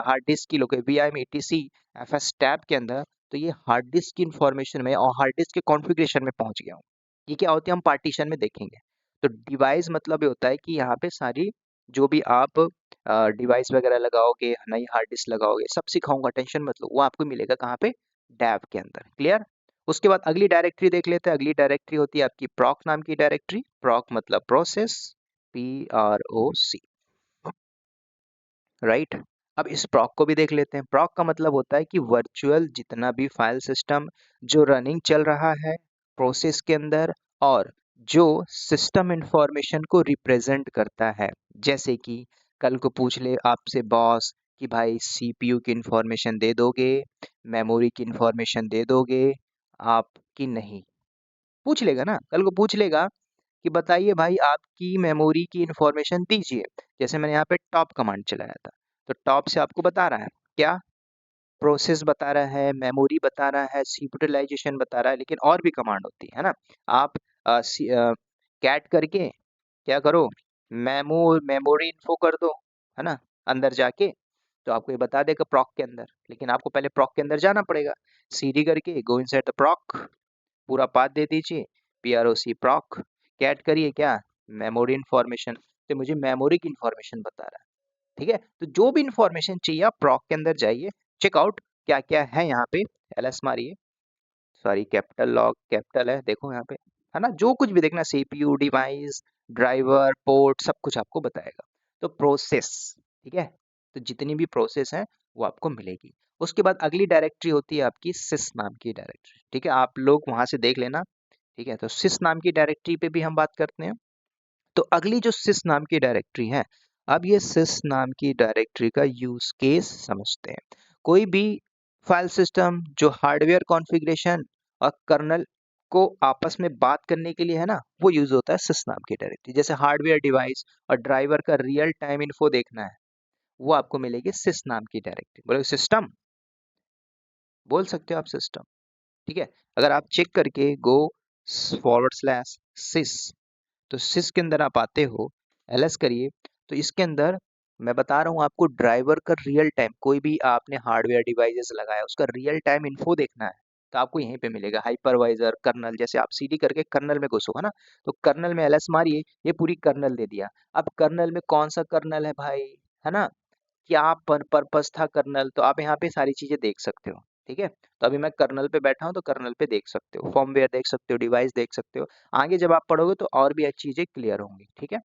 हार्ड डिस्क की लोग V I M ETC F S tab के अंदर, तो ये हार्ड डिस्क की इंफॉर्मेशन में और हार्ड डिस्क के कॉन्फ़िगरेशन में पहुंच गया हूँ। ये क्या होती है हम पार्टीशन में देखेंगे। तो डिवाइस मतलब ये होता है कि यहाँ पे सारी जो भी आप डिवाइस वगैरह लगाओगे, नई हार्ड डिस्क लगाओगे, सब सिखाऊंगा, टेंशन मत लो। वो आपको मिलेगा कहाँ पे? डैव के अंदर। क्लियर? उसके बाद अगली डायरेक्टरी देख लेते हैं। अगली डायरेक्टरी होती है आपकी प्रॉक नाम की डायरेक्टरी। प्रॉक मतलब प्रोसेस, PROC, राइट। अब इस प्रॉक को भी देख लेते हैं। प्रॉक का मतलब होता है कि वर्चुअल जितना भी फाइल सिस्टम जो रनिंग चल रहा है प्रोसेस के अंदर, और जो सिस्टम इंफॉर्मेशन को रिप्रेजेंट करता है। जैसे कि कल को पूछ ले आपसे बॉस कि भाई CPU की इंफॉर्मेशन दे दोगे, मेमोरी की इंफॉर्मेशन दे दोगे आप कि नहीं। पूछ लेगा ना, कल को पूछ लेगा कि बताइए भाई आपकी मेमोरी की इंफॉर्मेशन दीजिए। जैसे मैंने यहाँ पे टॉप कमांड चलाया था, तो टॉप से आपको बता रहा है क्या? प्रोसेस बता रहा है, मेमोरी बता रहा है, यूटिलाइजेशन बता रहा है, लेकिन और भी कमांड होती है ना। आप कैट करके क्या करो, मेमोरी इन्फो कर दो, है ना, अंदर जाके, तो आपको ये बता देगा प्रॉक के अंदर। लेकिन आपको पहले प्रॉक के अंदर जाना पड़ेगा। सीडी करके गो इनसाइड द प्रॉक, पूरा पाथ दे दीजिए, PROC प्रॉक, कैट करिए क्या? Memory information. तो मुझे मेमोरी की इन्फॉर्मेशन बता रहा है। ठीक है, तो जो भी इंफॉर्मेशन चाहिए आप प्रॉक के अंदर जाइए, चेकआउट क्या क्या है यहाँ पे, LS मारिए, सॉरी कैपिटल लॉग कैपिटल है, देखो यहाँ पे, है ना, जो कुछ भी देखना, CPU, डिवाइस, ड्राइवर, पोर्ट, सब कुछ आपको बताएगा। तो प्रोसेस, ठीक है, तो जितनी भी प्रोसेस है वो आपको मिलेगी। उसके बाद अगली डायरेक्टरी होती है आपकी सिस नाम की डायरेक्टरी। ठीक है, आप लोग वहां से देख लेना। ठीक है, तो सिस नाम की डायरेक्टरी पे भी हम बात करते हैं। तो अगली जो सिस नाम की डायरेक्टरी है, अब ये सिस नाम की डायरेक्टरी का यूज केस समझते हैं। कोई भी फाइल सिस्टम जो हार्डवेयर कॉन्फ़िगरेशन और कर्नल को आपस में बात करने के लिए है ना, वो यूज होता है सिस नाम की डायरेक्टरी। जैसे हार्डवेयर डिवाइस और ड्राइवर का रियल टाइम इन्फो देखना है, वो आपको मिलेगी सिस नाम की डायरेक्टरी। बोलो सिस्टम, बोल सकते हो आप सिस्टम। ठीक है, अगर आप चेक करके गो /sys, तो सिस के अंदर आप आते हो, LS करिए, तो इसके अंदर मैं बता रहा हूँ आपको ड्राइवर का रियल टाइम, कोई भी आपने हार्डवेयर डिवाइसेस लगाया उसका रियल टाइम इन्फो देखना है, तो आपको यहीं पे मिलेगा। हाइपरवाइजर, कर्नल, जैसे आप CD करके कर्नल में घुसोगे ना, तो कर्नल में LS मारिए, ये पूरी कर्नल दे दिया। अब कर्नल में कौन सा कर्नल है भाई, है ना, क्या पर्पस था कर्नल, तो आप यहाँ पे सारी चीजें देख सकते हो। ठीक है, तो अभी मैं कर्नल पे बैठा हूँ, तो कर्नल पे देख सकते हो, फॉर्मवेयर देख सकते हो, डिवाइस देख सकते हो। आगे जब आप पढ़ोगे तो और भी अच्छी चीजें क्लियर होंगी। ठीक है,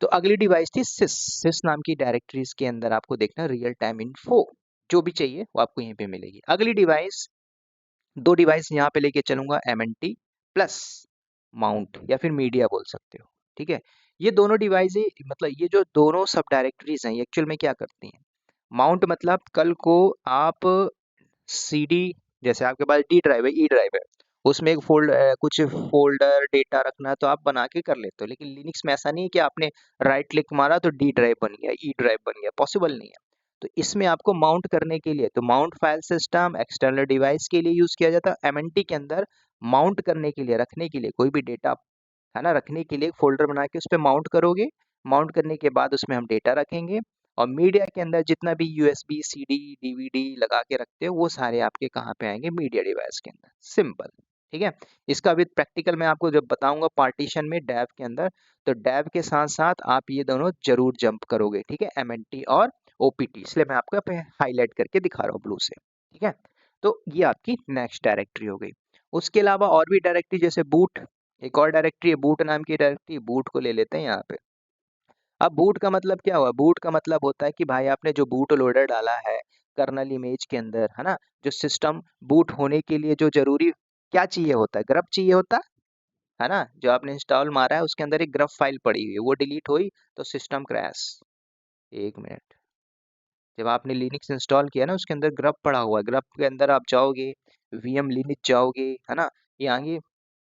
तो अगली डिवाइस थी सिस। सिस नाम की डायरेक्टरीज के अंदर आपको देखना रियल टाइम इन्फो, जो भी चाहिए वो आपको यहीं पे मिलेगी। अगली डिवाइस, दो डिवाइस यहाँ पे लेके चलूंगा, MNT प्लस माउंट, या फिर मीडिया बोल सकते हो। ठीक है, ये दोनों डिवाइस, मतलब ये जो दोनों सब डायरेक्टरीज हैं, एक्चुअल में क्या करती हैं। माउंट मतलब कल को आप CD, जैसे आपके पास D ड्राइव है, E ड्राइव है, उसमें एक कुछ फोल्डर डेटा रखना है तो आप बना के कर लेते हो। लेकिन लिनक्स में ऐसा नहीं है कि आपने राइट क्लिक मारा तो D ड्राइव बन गया, E ड्राइव बन गया, पॉसिबल नहीं है। तो इसमें आपको माउंट करने के लिए, तो mount file system external device के लिए यूज किया जाता है। MNT के अंदर माउंट करने के लिए, रखने के लिए, कोई भी डेटा है ना, रखने के लिए एक फोल्डर बना के उस पर माउंट करोगे। माउंट करने के बाद उसमें हम डेटा रखेंगे। और मीडिया के अंदर जितना भी USB, CD, DVD लगा के रखते हो, वो सारे आपके कहाँ पे आएंगे, मीडिया डिवाइस के अंदर। सिंपल। ठीक है, इसका अभी प्रैक्टिकल मैं आपको जब बताऊंगा पार्टीशन में डैव के अंदर, तो डैव के साथ साथ आप ये दोनों जरूर जंप करोगे। ठीक है, MNT और OPT, इसलिए मैं आपको यहाँ पे हाईलाइट करके दिखा रहा हूँ ब्लू से। ठीक है, तो ये आपकी नेक्स्ट डायरेक्टरी हो गई। उसके अलावा और भी डायरेक्टरी, जैसे बूट, एक और डायरेक्टरी है बूट नाम की डायरेक्टरी, बूट को ले लेते हैं यहाँ पे। अब बूट का मतलब क्या हुआ, बूट का मतलब होता है कि भाई आपने जो बूट लोडर डाला है कर्नल इमेज के अंदर, है ना, जो सिस्टम बूट होने के लिए जो जरूरी क्या चाहिए होता है, ग्रब चाहिए होता है ना, जो आपने इंस्टॉल मारा है उसके अंदर एक ग्रब फाइल पड़ी हुई है, वो डिलीट हुई तो सिस्टम क्रैश। एक मिनट, जब आपने लिनक्स इंस्टॉल किया ना, उसके अंदर ग्रब पड़ा हुआ है, ग्रब के अंदर आप जाओगे, VM लिनक्स जाओगे, है ना, ये आगे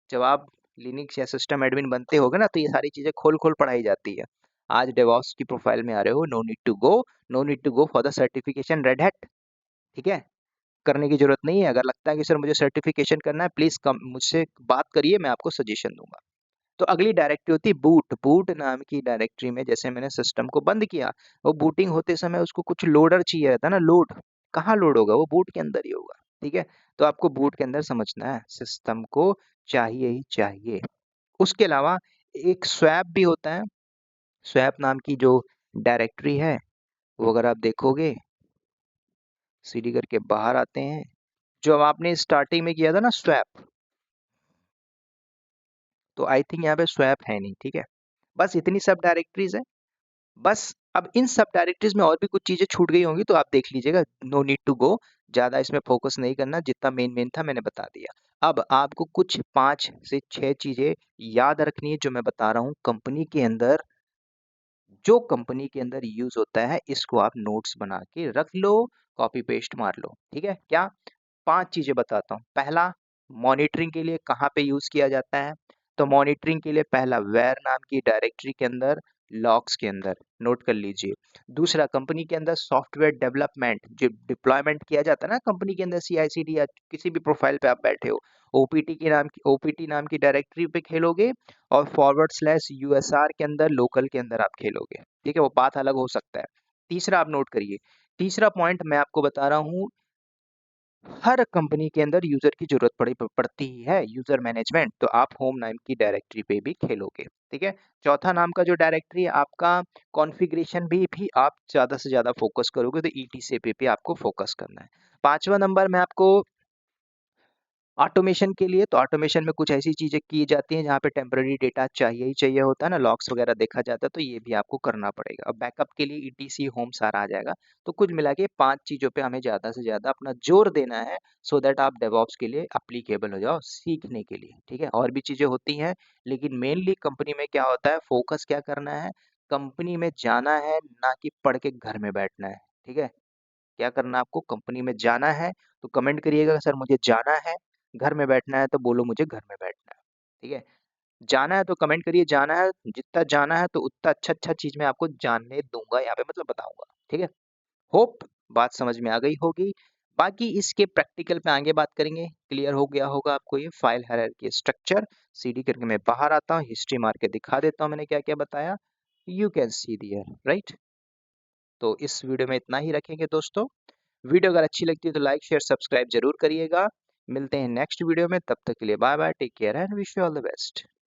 जब आप लिनक्स या सिस्टम एडमिन बनते होगे ना, तो ये सारी चीजें खोल खोल पढ़ाई जाती है। आज डेवॉप्स की प्रोफाइल में आ रहे हो, no need to go, no need to go for the certification Red Hat. ठीक है, करने की जरूरत नहीं है। अगर लगता है कि सर मुझे सर्टिफिकेशन करना है, प्लीज कम मुझसे बात करिए, मैं आपको सजेशन दूंगा। तो अगली डायरेक्टरी होती है बूट। बूट नाम की डायरेक्टरी में जैसे मैंने सिस्टम को बंद किया, वो बूटिंग होते समय उसको कुछ लोडर चाहिए रहता है ना, लोड कहाँ लोड होगा, वो बूट के अंदर ही होगा। ठीक है, तो आपको बूट के अंदर समझना है सिस्टम को चाहिए ही चाहिए। उसके अलावा एक स्वैप भी होता है। स्वैप नाम की जो डायरेक्टरी है, वो अगर आप देखोगे, सीडी करके बाहर आते हैं, जो अब आपने स्टार्टिंग में किया था ना स्वैप, तो आई थिंक यहाँ पे स्वैप है नहीं। ठीक है, बस इतनी सब डायरेक्टरीज है। बस अब इन सब डायरेक्टरीज में और भी कुछ चीजें छूट गई होंगी तो आप देख लीजिएगा, नो नीड टू गो, ज्यादा इसमें फोकस नहीं करना, जितना मेन मेन था मैंने बता दिया। अब आपको कुछ 5 से 6 चीजें याद रखनी है जो मैं बता रहा हूँ कंपनी के अंदर, जो कंपनी के अंदर यूज होता है, इसको आप नोट्स बना के रख लो, कॉपी पेस्ट मार लो। ठीक है, क्या 5 चीजें बताता हूँ। पहला, मॉनिटरिंग के लिए कहाँ पे यूज किया जाता है, तो मॉनिटरिंग के लिए पहला वेयर नाम की डायरेक्टरी के अंदर, लॉग्स के अंदर, नोट कर लीजिए। दूसरा, कंपनी के अंदर सॉफ्टवेयर डेवलपमेंट जो डिप्लॉयमेंट किया जाता है ना कंपनी के अंदर, CI/CD या किसी भी प्रोफाइल पे आप बैठे हो, ओपीटी नाम की डायरेक्टरी पे खेलोगे, और /USR के अंदर, लोकल के अंदर आप खेलोगे। ठीक है, वो बात अलग हो सकता है। तीसरा आप नोट करिए, तीसरा पॉइंट मैं आपको बता रहा हूँ, हर कंपनी के अंदर यूजर की जरूरत पड़ती ही है, यूजर मैनेजमेंट, तो आप होम नाम की डायरेक्टरी पे भी खेलोगे। ठीक है, चौथा नाम का जो डायरेक्टरी है आपका, कॉन्फ़िगरेशन भी आप ज्यादा से ज्यादा फोकस करोगे, तो ETCP पे आपको फोकस करना है। पांचवा नंबर मैं आपको ऑटोमेशन के लिए, तो ऑटोमेशन में कुछ ऐसी चीजें की जाती हैं जहाँ पे टेम्पररी डेटा चाहिए ही चाहिए होता है ना, लॉग्स वगैरह देखा जाता है, तो ये भी आपको करना पड़ेगा। अब बैकअप के लिए ETC होम सारा आ जाएगा। तो कुल मिला के 5 चीजों पे हमें ज्यादा से ज्यादा अपना जोर देना है, सो दैट आप डेवऑप्स के लिए एप्लीकेबल हो जाओ सीखने के लिए। ठीक है, और भी चीजें होती हैं, लेकिन मेनली कंपनी में क्या होता है, फोकस क्या करना है, कंपनी में जाना है, ना कि पढ़ के घर में बैठना है। ठीक है, क्या करना है आपको, कंपनी में जाना है, तो कमेंट करिएगा सर मुझे जाना है, घर में बैठना है तो बोलो मुझे घर में बैठना है। ठीक है, जाना है तो कमेंट करिए जाना है, जितना जाना है तो उतना अच्छा अच्छा चीज मैं आपको जानने दूंगा यहाँ पे, मतलब बताऊंगा। ठीक है, होप बात समझ में आ गई होगी। बाकी इसके प्रैक्टिकल पे आगे बात करेंगे, क्लियर हो गया होगा आपको ये फाइल हायरार्की स्ट्रक्चर। सीडी करके मैं बाहर आता हूँ, हिस्ट्री मार के दिखा देता हूँ मैंने क्या क्या बताया, you can see there right. तो इस वीडियो में इतना ही रखेंगे दोस्तों। वीडियो अगर अच्छी लगती है तो लाइक शेयर सब्सक्राइब जरूर करिएगा। मिलते हैं नेक्स्ट वीडियो में, तब तक के लिए bye bye, take care and wish you all the best.